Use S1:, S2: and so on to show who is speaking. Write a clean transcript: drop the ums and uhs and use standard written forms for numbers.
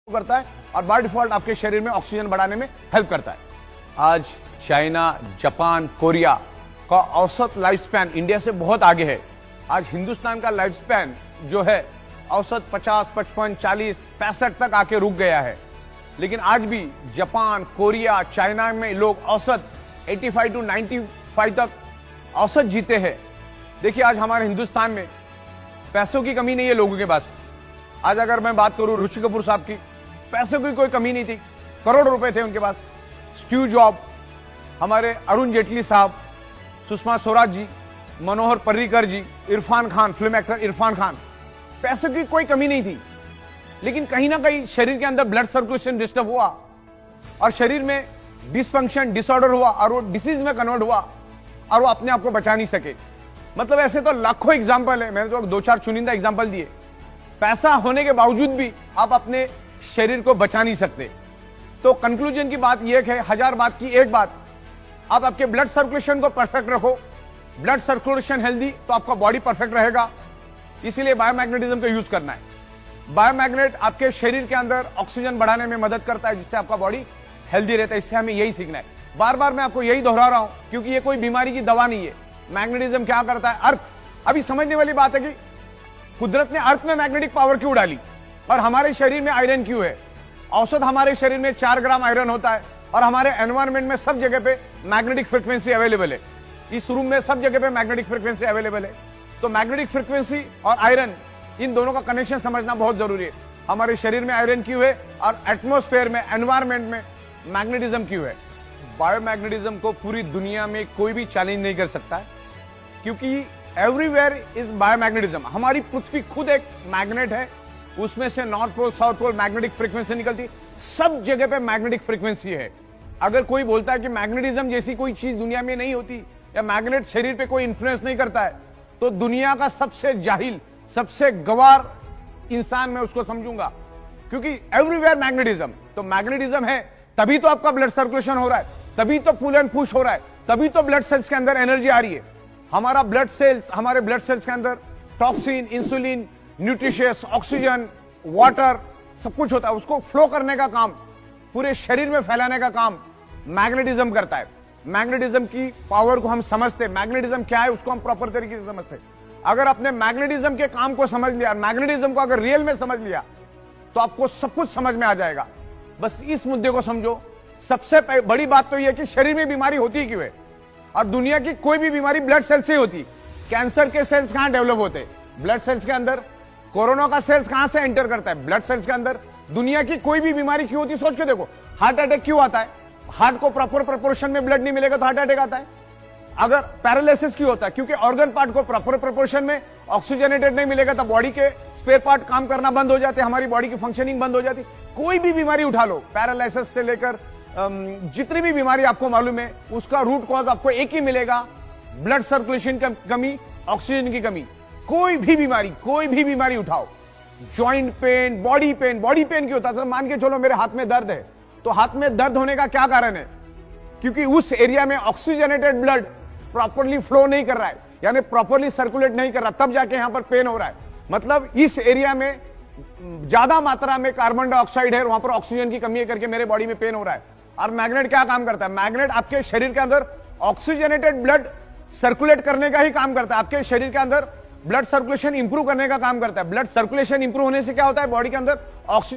S1: करता है और बाय डिफॉल्ट आपके शरीर में ऑक्सीजन बढ़ाने में हेल्प करता है। आज चाइना, जापान, कोरिया का औसत लाइफ स्पैन इंडिया से बहुत आगे है। आज हिंदुस्तान का लाइफ स्पैन जो है औसत 50, 55, 40, 65 तक आके रुक गया है। लेकिन आज भी जापान, कोरिया, चाइना में लोग औसत 85 to 95 तक औसत जीते हैं। देखिए आज हमारे हिंदुस्तान में पैसों की कमी नहीं है लोगों के पास। आज अगर मैं बात करूं ऋषि कपूर साहब की, पैसों की कोई कमी नहीं थी, करोड़ रुपए थे उनके पास। स्टीव जॉब, हमारे अरुण जेटली साहब, सुषमा स्वराज जी, मनोहर पर्रिकर जी, इरफान खान, फिल्म एक्टर इरफान खान, पैसों की कोई कमी नहीं थी। लेकिन कहीं ना कहीं शरीर के अंदर ब्लड सर्कुलेशन डिस्टर्ब हुआ और शरीर में डिसफंक्शन, डिसऑर्डर हुआ और वो डिसीज में कन्वर्ट हुआ और वो अपने आप को बचा नहीं सके। मतलब ऐसे तो लाखों एग्जाम्पल है, मैंने तो 2-4 चुनिंदा एग्जाम्पल दिए। पैसा होने के बावजूद भी आप अपने शरीर को बचा नहीं सकते। तो कंक्लूजन की बात यह है, 1000 बात की एक बात, आप आपके ब्लड सर्कुलेशन को परफेक्ट रखो। ब्लड सर्कुलेशन हेल्दी तो आपका बॉडी परफेक्ट रहेगा। इसीलिए बायोमैग्नेटिज्म का यूज करना है। बायोमैग्नेट आपके शरीर के अंदर ऑक्सीजन बढ़ाने में मदद करता है, जिससे आपका बॉडी हेल्दी रहता है। इससे हमें यही सीखना है। बार बार मैं आपको यही दोहरा रहा हूं क्योंकि ये कोई बीमारी की दवा नहीं है। मैग्नेटिज्म क्या करता है, अर्थ, अभी समझने वाली बात है कि कुदरत ने अर्थ में मैग्नेटिक पावर क्यों डाली और हमारे शरीर में आयरन क्यों है। औसत हमारे शरीर में 4 ग्राम आयरन होता है और हमारे एनवायरमेंट में सब जगह पे मैग्नेटिक फ्रीक्वेंसी अवेलेबल है। इस रूम में सब जगह पे मैग्नेटिक फ्रीक्वेंसी अवेलेबल है। तो मैग्नेटिक फ्रीक्वेंसी और आयरन, इन दोनों का कनेक्शन समझना बहुत जरूरी है। हमारे शरीर में आयरन क्यों है और एटमोस्फेयर में, एनवायरमेंट में मैग्नेटिज्म क्यों है। बायोमैग्नेटिज्म को पूरी दुनिया में कोई भी चैलेंज नहीं कर सकता है क्योंकि एवरीवेयर इज बायोमैग्नेटिज्म। हमारी पृथ्वी खुद एक मैग्नेट है, उसमें से north pole, south pole magnetic frequency निकलती, सब जगह पे मैग्नेटिक फ्रीक्वेंसी है। अगर कोई बोलता है कि मैग्नेटिज्म जैसी कोई चीज दुनिया में नहीं होती या मैग्नेट शरीर पे कोई इंफ्लुएंस नहीं करता है, तो दुनिया का सबसे जाहिल, सबसे गवार इंसान मैं उसको समझूंगा। क्योंकि एवरीवेयर मैग्नेटिज्म, तो मैग्नेटिज्म है तभी तो आपका ब्लड सर्कुलेशन हो रहा है, तभी तो पुल एंड पुश हो रहा है, तभी तो ब्लड सेल्स के अंदर एनर्जी आ रही है। हमारे ब्लड सेल्स के अंदर toxin, insulin, nutritious, oxygen, water सब कुछ होता है। उसको फ्लो करने का काम, पूरे शरीर में फैलाने का काम मैग्नेटिज्म करता है। मैग्नेटिज्म की पावर को हम समझते, मैग्नेटिज्म क्या है उसको हम प्रॉपर तरीके से समझते। अगर आपने मैग्नेटिज्म के काम को समझ लिया, मैग्नेटिज्म को अगर रियल में समझ लिया, तो आपको सब कुछ समझ में आ जाएगा। बस इस मुद्दे को समझो। सबसे बड़ी बात तो यह कि शरीर में बीमारी होती क्यों है, और दुनिया की कोई भी बीमारी ब्लड सेल से होती। कैंसर के सेल्स कहां डेवलप होते हैं, ब्लड सेल्स के अंदर। कोरोना का सेल्स कहां से एंटर करता है, ब्लड सेल्स के अंदर। दुनिया की कोई भी बीमारी क्यों होती, सोच के देखो। हार्ट अटैक क्यों आता है, हार्ट को प्रॉपर प्रोपोर्शन में ब्लड नहीं मिलेगा तो हार्ट अटैक आता है। अगर पैरालिसिस क्यों होता है, क्योंकि ऑर्गन पार्ट को प्रॉपर प्रोपोर्शन में ऑक्सीजनेटेड नहीं मिलेगा तो बॉडी के स्पेयर पार्ट काम करना बंद हो जाते हैं, हमारी बॉडी की फंक्शनिंग बंद हो जाती। कोई भी बीमारी उठा लो, पैरालिसिस से लेकर जितनी भी बीमारी आपको मालूम है, उसका रूट कॉज आपको एक ही मिलेगा, ब्लड सर्कुलेशन की कमी, ऑक्सीजन की कमी। कोई भी बीमारी उठाओ, जॉइंट पेन, बॉडी पेन क्यों होता है। मान के चलो मेरे हाथ में दर्द है, तो हाथ में दर्द होने का क्या कारण है, क्योंकि उस एरिया में ऑक्सीजनेटेड ब्लड प्रॉपरली फ्लो नहीं कर रहा है, यानी प्रॉपरली सर्कुलेट नहीं कर रहा, तब जाके यहां पर पेन हो रहा है। मतलब इस एरिया में ज्यादा मात्रा में कार्बन डाइऑक्साइड है, वहां पर ऑक्सीजन की कमी है करके मेरे बॉडी में पेन हो रहा है। और मैग्नेट क्या काम करता है, मैग्नेट आपके शरीर के अंदर ऑक्सीजनेटेड ब्लड सर्कुलेट करने का ही काम करता है। आपके शरीर के अंदर ब्लड सर्कुलेशन इंप्रूव करने का काम करता है। ब्लड सर्कुलेशन इंप्रूव होने से क्या होता है, बॉडी के अंदर ऑक्सीजन